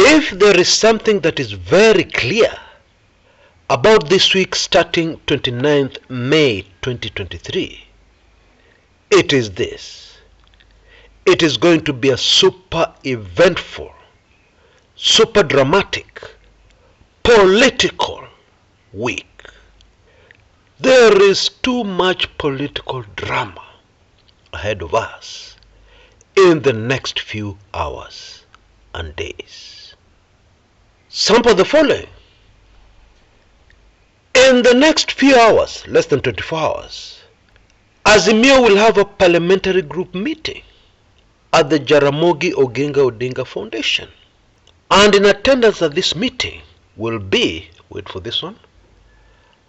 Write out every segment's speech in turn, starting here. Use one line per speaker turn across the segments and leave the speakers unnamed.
If there is something that is very clear about this week starting 29th May 2023, it is this. It is going to be a super eventful, super dramatic, political week. There is too much political drama ahead of us in the next few hours and days. Sample the following. In the next few hours, less than 24 hours, Azimio will have a parliamentary group meeting at the Jaramogi Oginga Odinga Foundation. And in attendance at this meeting will be, wait for this one,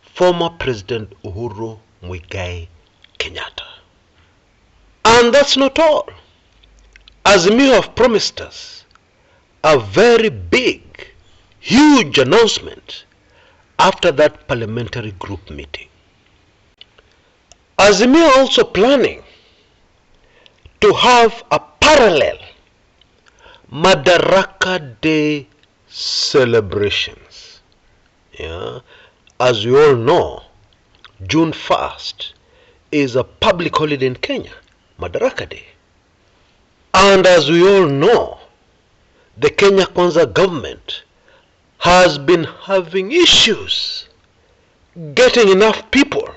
former President Uhuru Muigai Kenyatta. And that's not all. Azimio have promised us a very big, huge announcement after that parliamentary group meeting. Azimio also planning to have a parallel Madaraka Day celebrations. Yeah. As we all know, June 1st is a public holiday in Kenya, Madaraka Day. And as we all know, the Kenya Kwanza government has been having issues getting enough people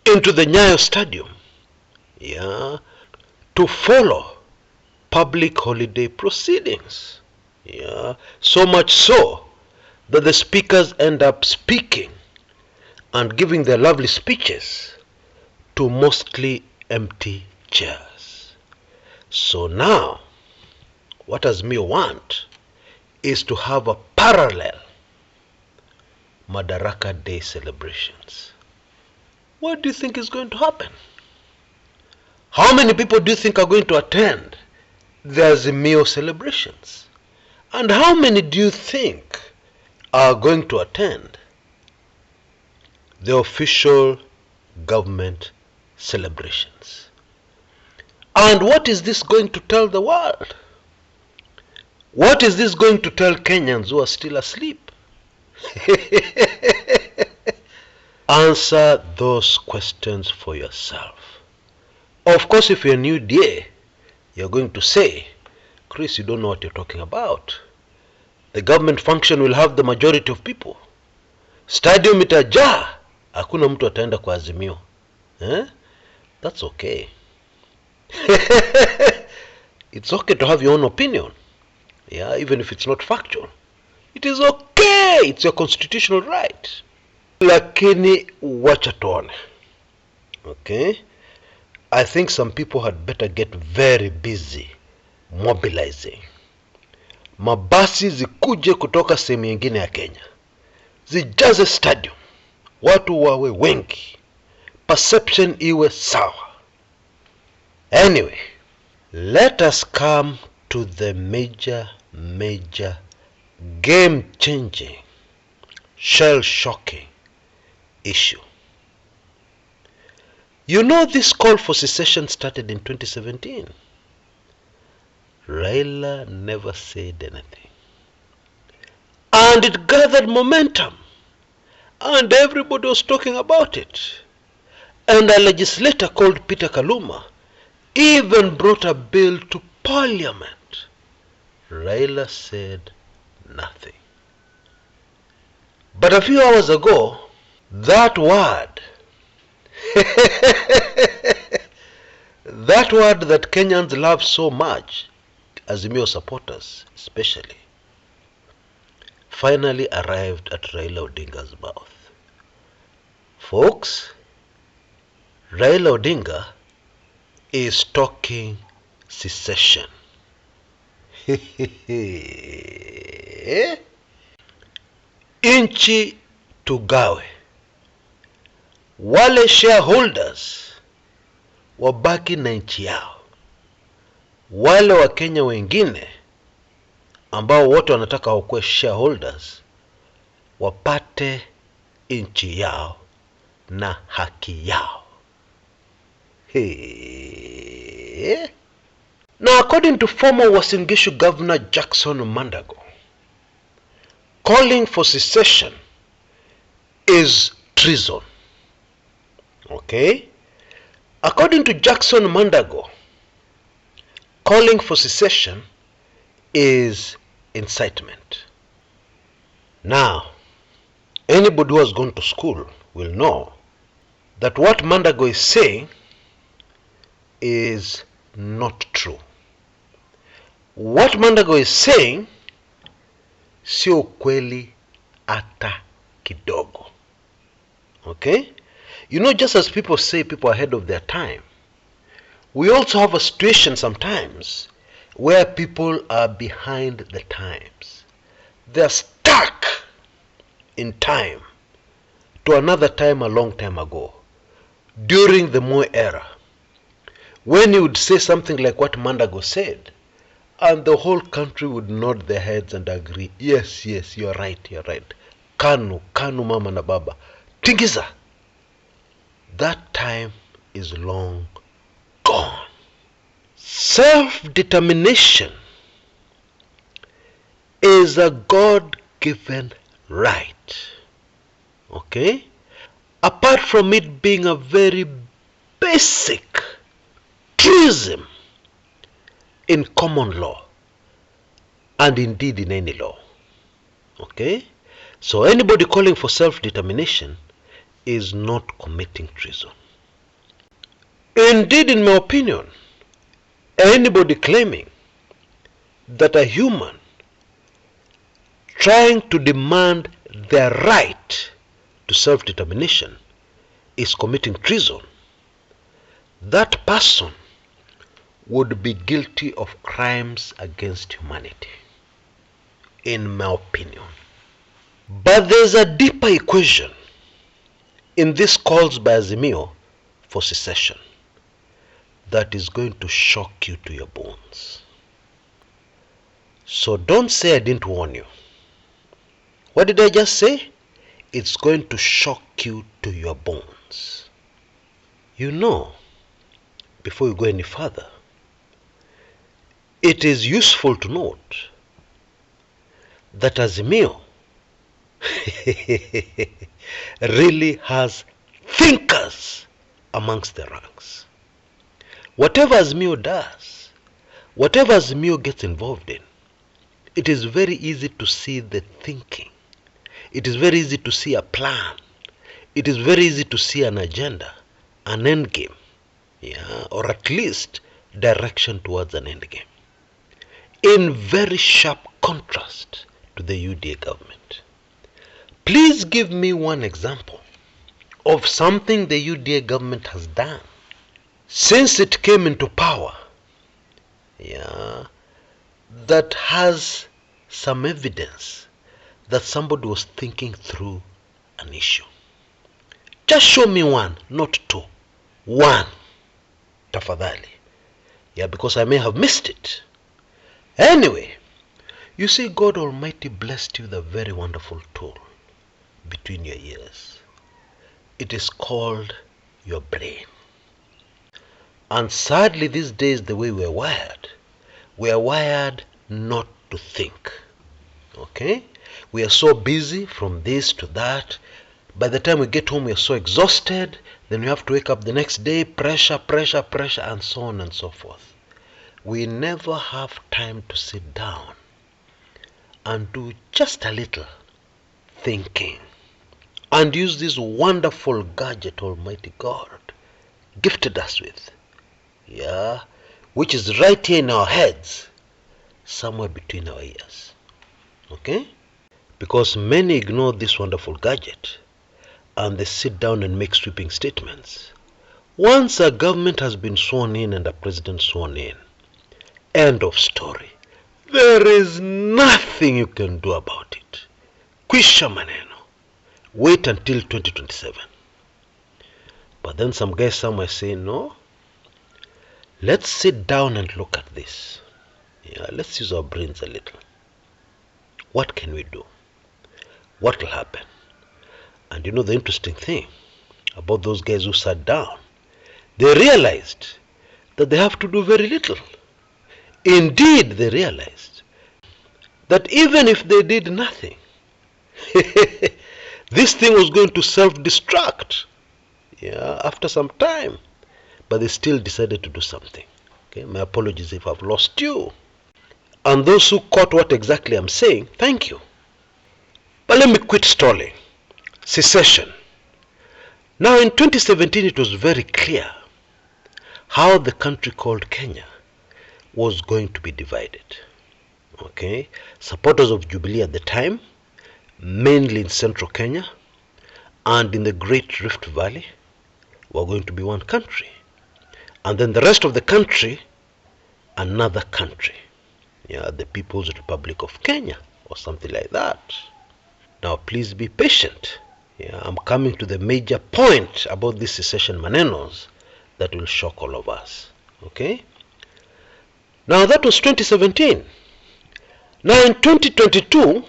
into the Nyayo Stadium, yeah, to follow public holiday proceedings. Yeah, so much so that the speakers end up speaking and giving their lovely speeches to mostly empty chairs. So now, what Azimio want is to have a parallel Madaraka Day celebrations. What do you think is going to happen? How many people do you think are going to attend the Azimio celebrations? And how many do you think are going to attend the official government celebrations? And what is this going to tell the world? What is this going to tell Kenyans who are still asleep? Answer those questions for yourself. Of course, if you're new day, you're going to say, Chris, you don't know what you're talking about. The government function will have the majority of people. Stadium itajaa, hakuna mtu ataenda kwa Azimio. That's okay. It's okay to have your own opinion. Yeah, even if it's not factual. It is okay. It's your constitutional right. Lakini wacha tuone. Okay? I think some people had better get very busy mobilizing. Mabasi zikuje kutoka sehemu nyingine ya Kenya. Zijaze stadium. Watu wawe wengi. Perception iwe sawa. Anyway, let us come to the major game-changing, shell-shocking issue. You know, this call for secession started in 2017. Raila never said anything. And it gathered momentum. And everybody was talking about it. And a legislator called Peter Kaluma even brought a bill to Parliament. Raila said nothing. But a few hours ago, that word, that word that Kenyans love so much, Azimio supporters especially, finally arrived at Raila Odinga's mouth. Folks, Raila Odinga is talking secession. Inchi tugawe. Wale shareholders wabaki na nchi yao. Wale wa Kenya wengine ambao wote wanataka wakuwe shareholders wapate nchi yao na haki yao. Now, according to former Uasin Gishu Governor Jackson Mandago, calling for secession is treason. Okay? According to Jackson Mandago, calling for secession is incitement. Now, anybody who has gone to school will know that what Mandago is saying is not true. What Mandago is saying sio kweli hata kidogo. Okay? You know, just as people say people are ahead of their time, we also have a situation sometimes where people are behind the times. They're stuck in time to another time a long time ago, during the Moi era, when you would say something like what Mandago said, and the whole country would nod their heads and agree, yes, yes, you're right, you're right. Kanu, Kanu mama na baba. Tingiza. That time is long gone. Self-determination is a God-given right. Okay? Apart from it being a very basic truism in common law and indeed in any law. Okay? So anybody calling for self-determination is not committing treason. Indeed, in my opinion, anybody claiming that a human trying to demand their right to self-determination is committing treason, that person would be guilty of crimes against humanity, in my opinion. But there's a deeper equation in these calls by Azimio for secession that is going to shock you to your bones. So don't say I didn't warn you. What did I just say? It's going to shock you to your bones. You know, before you go any further, it is useful to note that Azimio really has thinkers amongst the ranks. Whatever Azimio does, whatever Azimio gets involved in, it is very easy to see the thinking. It is very easy to see a plan. It is very easy to see an agenda, an endgame, or at least direction towards an endgame, in very sharp contrast to the UDA government. Please give me one example of something the UDA government has done since it came into power, that has some evidence that somebody was thinking through an issue. Just show me one, not two. One. Tafadhali. Because I may have missed it. Anyway, you see, God Almighty blessed you with a very wonderful tool between your ears. It is called your brain. And sadly these days, the way we are wired not to think. Okay? We are so busy from this to that. By the time we get home, we are so exhausted. Then we have to wake up the next day, pressure, and so on and so forth. We never have time to sit down and do just a little thinking and use this wonderful gadget Almighty God gifted us with, which is right here in our heads, somewhere between our ears. Okay? Because many ignore this wonderful gadget and they sit down and make sweeping statements. Once a government has been sworn in and a president sworn in, end of story. There is nothing you can do about it. Kwisha maneno. Wait until 2027. But then some guys somewhere say, no, let's sit down and look at this. Let's use our brains a little. What can we do? What will happen? And you know the interesting thing about those guys who sat down, they realized that they have to do very little. Indeed, they realized that even if they did nothing, this thing was going to self-destruct, after some time. But they still decided to do something. Okay, my apologies if I've lost you. And those who caught what exactly I'm saying, thank you. But let me quit stalling. Secession. Now in 2017 it was very clear how the country called Kenya was going to be divided. Okay, supporters of Jubilee at the time, mainly in central Kenya and in the Great Rift Valley, were going to be one country. And then the rest of the country, another country. The People's Republic of Kenya or something like that. Now please be patient. I'm coming to the major point about this secession manenos that will shock all of us. Okay? Now that was 2017. Now in 2022,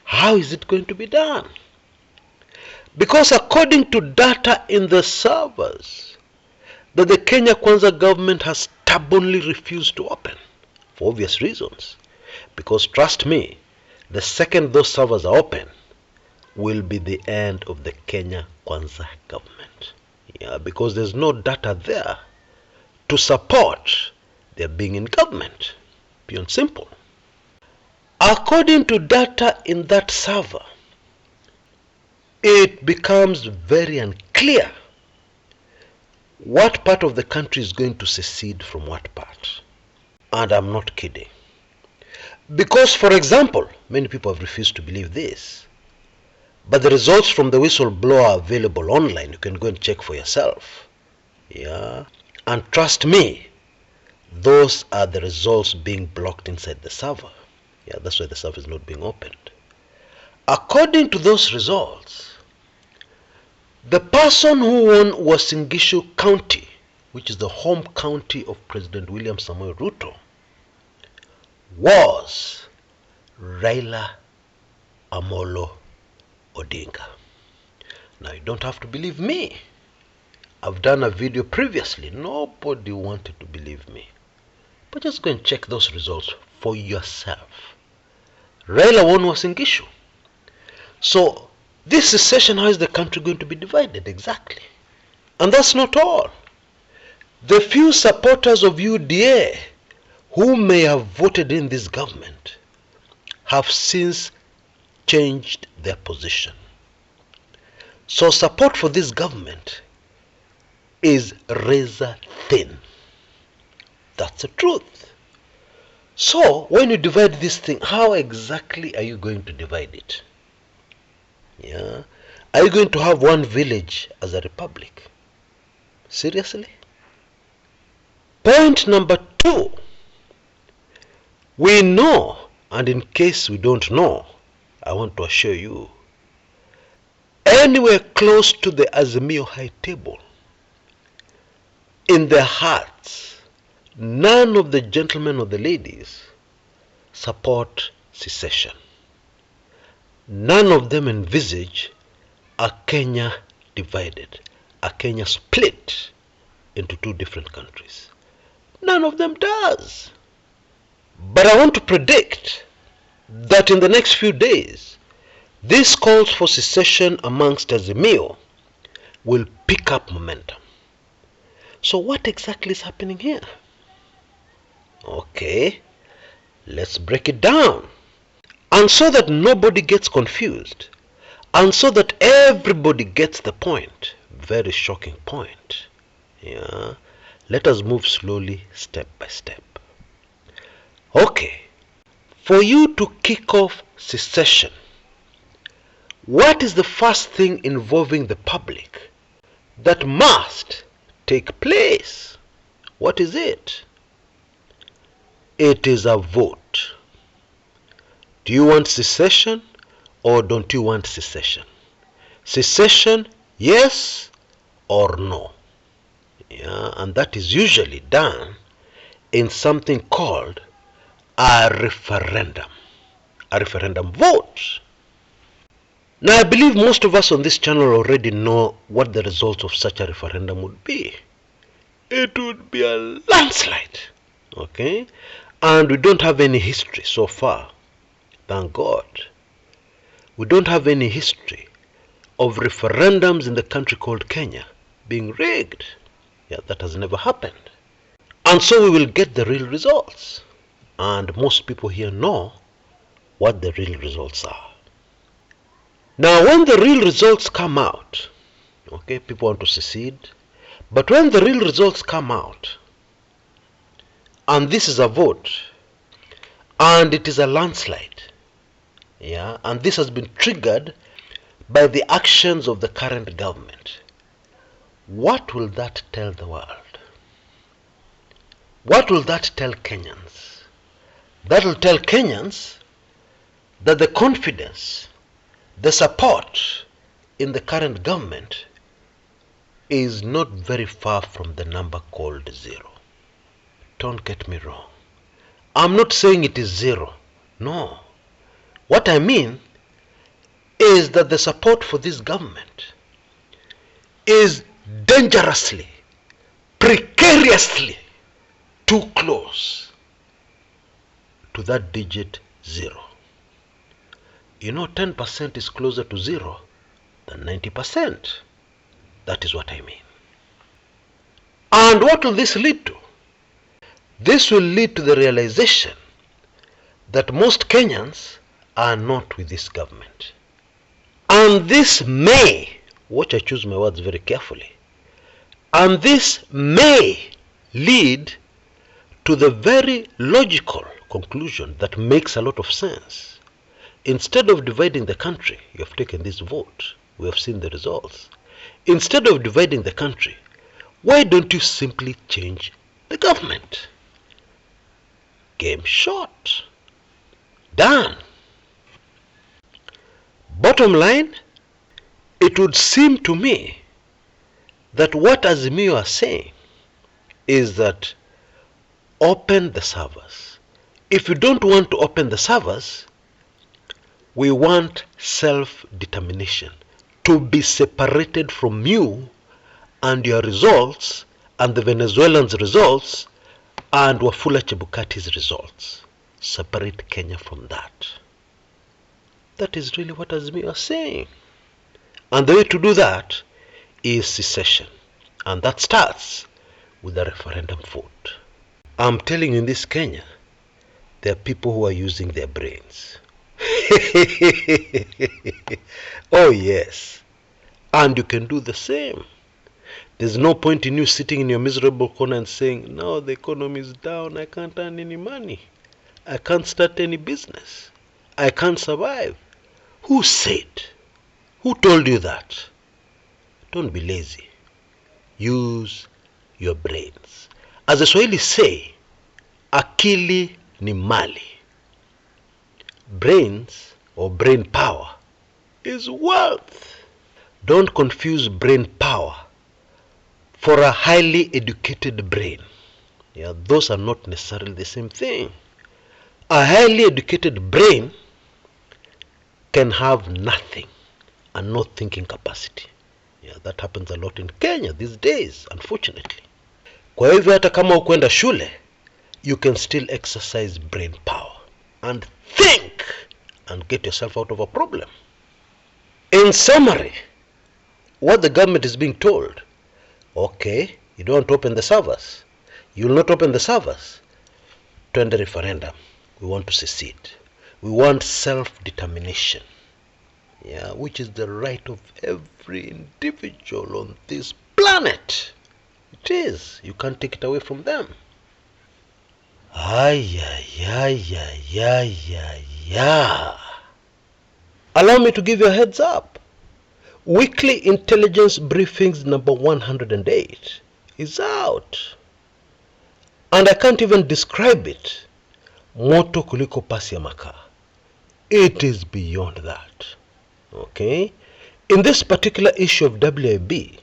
how is it going to be done? Because according to data in the servers that the Kenya Kwanza government has stubbornly refused to open, for obvious reasons. Because trust me, the second those servers are open will be the end of the Kenya Kwanza government. Because there's no data there to support their being in government. Pure and simple. According to data in that server, it becomes very unclear what part of the country is going to secede from what part. And I'm not kidding. Because, for example, many people have refused to believe this, but the results from the whistleblower are available online. You can go and check for yourself. And trust me, those are the results being blocked inside the server. That's why the server is not being opened. According to those results, the person who won was Singishu County, which is the home county of President William Samoei Ruto, was Raila Amolo Odinga. Now you don't have to believe me. I've done a video previously. Nobody wanted to believe me. But just go and check those results for yourself. Raila won Uasin Gishu. So this secession, how is the country going to be divided exactly? And that's not all. The few supporters of UDA who may have voted in this government have since changed their position. So support for this government is razor thin. That's the truth. So when you divide this thing, how exactly are you going to divide it? Are you going to have one village as a republic? Seriously? Point number 2. We know, and in case we don't know, I want to assure you, anywhere close to the Azimio high table, in their hearts, none of the gentlemen or the ladies support secession. None of them envisage a Kenya divided, a Kenya split into two different countries. None of them does. But I want to predict that in the next few days, these calls for secession amongst Azimio will pick up momentum. So what exactly is happening here? Okay, let's break it down. And so that nobody gets confused, and so that everybody gets the point, very shocking point, let us move slowly, step by step. Okay, for you to kick off secession, what is the first thing involving the public that must take place? What is it? It is a vote. Do you want secession or don't you want secession? Secession, yes or no? And that is usually done in something called a referendum vote. Now, I believe most of us on this channel already know what the results of such a referendum would be. It would be a landslide, okay? And we don't have any history so far, thank God. We don't have any history of referendums in the country called Kenya being rigged. Yeah, that has never happened. And so we will get the real results. And most people here know what the real results are. Now, when the real results come out, okay, people want to secede, but when the real results come out, and this is a vote, and it is a landslide, yeah, and this has been triggered by the actions of the current government, what will that tell the world? What will that tell Kenyans? That will tell Kenyans that the confidence, the support in the current government is not very far from the number called 0. Don't get me wrong. I'm not saying it is 0. No. What I mean is that the support for this government is dangerously, precariously too close to that digit 0. You know, 10% is closer to 0 than 90%. That is what I mean. And what will this lead to? This will lead to the realization that most Kenyans are not with this government. And this may, watch I choose my words very carefully, and this may lead to the very logical conclusion that makes a lot of sense. Instead of dividing the country, you have taken this vote. We have seen the results. Instead of dividing the country, why don't you simply change the government? Game short. Done. Bottom line, it would seem to me that what Azimio are saying is that open the servers. If you don't want to open the servers, we want self-determination to be separated from you and your results and the Venezuelans' results and Wafula Chebukati's results. Separate Kenya from that. That is really what Azimio are saying. And the way to do that is secession. And that starts with a referendum vote. I'm telling you, in this Kenya, there are people who are using their brains. Oh yes. And you can do the same. There's no point in you sitting in your miserable corner and saying, no, the economy is down, I can't earn any money, I can't start any business, I can't survive. Who said? Who told you that? Don't be lazy. Use your brains. As the Swahili say, akili ni mali. Brains or brain power is wealth. Don't confuse brain power for a highly educated brain. Yeah, those are not necessarily the same thing. A highly educated brain can have nothing and no thinking capacity. Yeah, that happens a lot in Kenya these days, unfortunately. Kwa hivyo hata kama ukwenda shule, you can still exercise brain power and think and get yourself out of a problem. In summary, what the government is being told, okay, you don't open the servers, you will not open the servers, twende referendum, we want to secede, we want self-determination, yeah, which is the right of every individual on this planet. It is. You can't take it away from them. Allow me to give you a heads up. Weekly Intelligence Briefings number 108 is out. And I can't even describe it. Moto kuliko pasi ya makaa. It is beyond that. Okay? In this particular issue of WIB,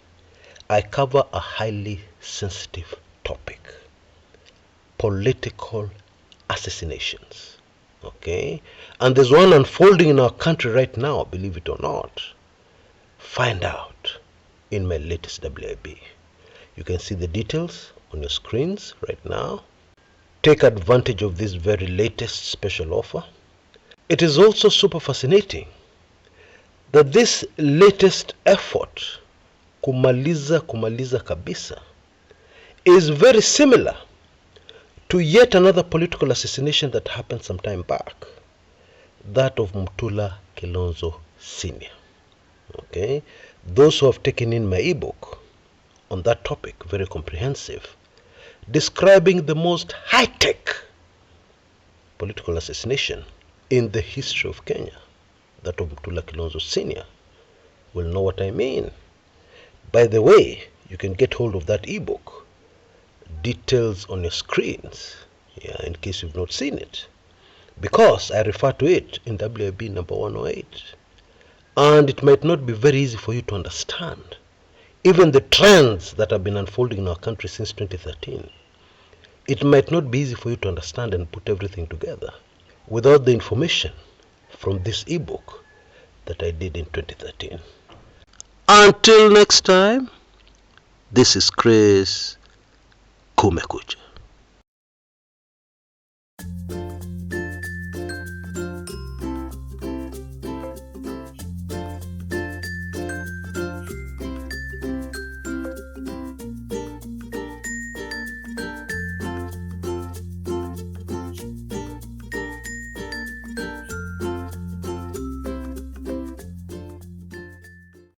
I cover a highly sensitive topic. Political assassinations. Okay? And there's one unfolding in our country right now, believe it or not. Find out in my latest WIB. You can see the details on your screens right now. Take advantage of this very latest special offer. It is also super fascinating that this latest effort, kumaliza kabisa, is very similar to yet another political assassination that happened some time back, that of Mutula Kilonzo Sr. Okay, those who have taken in my ebook on that topic, very comprehensive, describing the most high-tech political assassination in the history of Kenya, that of Mutula Kilonzo Sr., will know what I mean. By the way, you can get hold of that ebook. Details on your screens, in case you've not seen it, because I refer to it in WIB number 108. And it might not be very easy for you to understand even the trends that have been unfolding in our country since 2013. It might not be easy for you to understand and put everything together without the information from this ebook that I did in 2013. Until next time, this is Kshs Kumekucha.